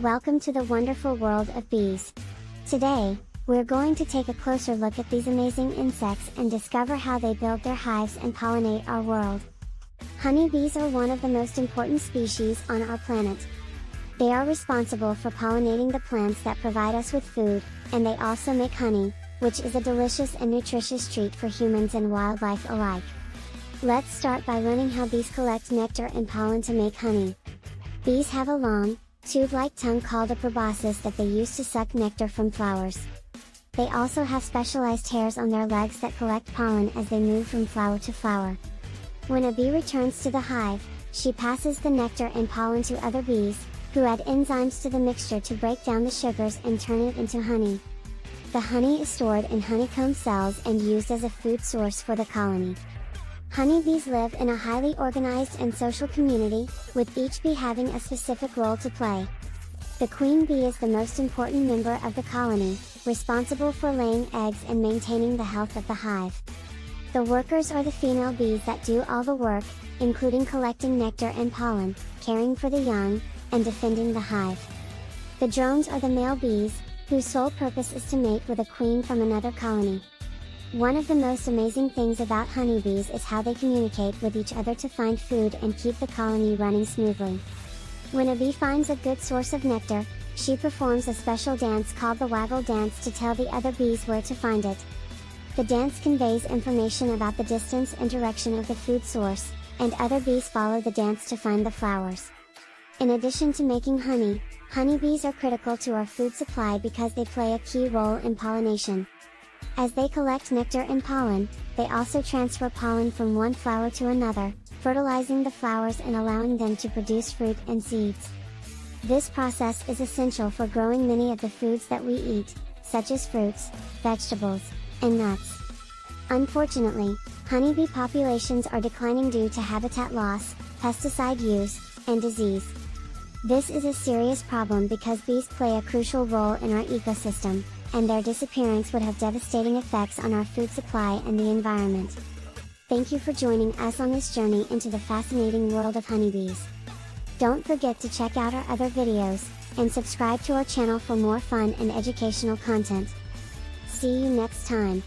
Welcome to the wonderful world of bees. Today, we're going to take a closer look at these amazing insects and discover how they build their hives and pollinate our world. Honeybees are one of the most important species on our planet. They are responsible for pollinating the plants that provide us with food, and they also make honey, which is a delicious and nutritious treat for humans and wildlife alike. Let's start by learning how bees collect nectar and pollen to make honey. Bees have a long, tube-like tongue called a proboscis that they use to suck nectar from flowers. They also have specialized hairs on their legs that collect pollen as they move from flower to flower. When a bee returns to the hive, she passes the nectar and pollen to other bees, who add enzymes to the mixture to break down the sugars and turn it into honey. The honey is stored in honeycomb cells and used as a food source for the colony. Honeybees live in a highly organized and social community, with each bee having a specific role to play. The queen bee is the most important member of the colony, responsible for laying eggs and maintaining the health of the hive. The workers are the female bees that do all the work, including collecting nectar and pollen, caring for the young, and defending the hive. The drones are the male bees, whose sole purpose is to mate with a queen from another colony. One of the most amazing things about honeybees is how they communicate with each other to find food and keep the colony running smoothly. When a bee finds a good source of nectar, she performs a special dance called the waggle dance to tell the other bees where to find it. The dance conveys information about the distance and direction of the food source, and other bees follow the dance to find the flowers. In addition to making honey, honeybees are critical to our food supply because they play a key role in pollination. As they collect nectar and pollen, they also transfer pollen from one flower to another, fertilizing the flowers and allowing them to produce fruit and seeds. This process is essential for growing many of the foods that we eat, such as fruits, vegetables, and nuts. Unfortunately, honeybee populations are declining due to habitat loss, pesticide use, and disease. This is a serious problem because bees play a crucial role in our ecosystem, and their disappearance would have devastating effects on our food supply and the environment. Thank you for joining us on this journey into the fascinating world of honeybees. Don't forget to check out our other videos, and subscribe to our channel for more fun and educational content. See you next time.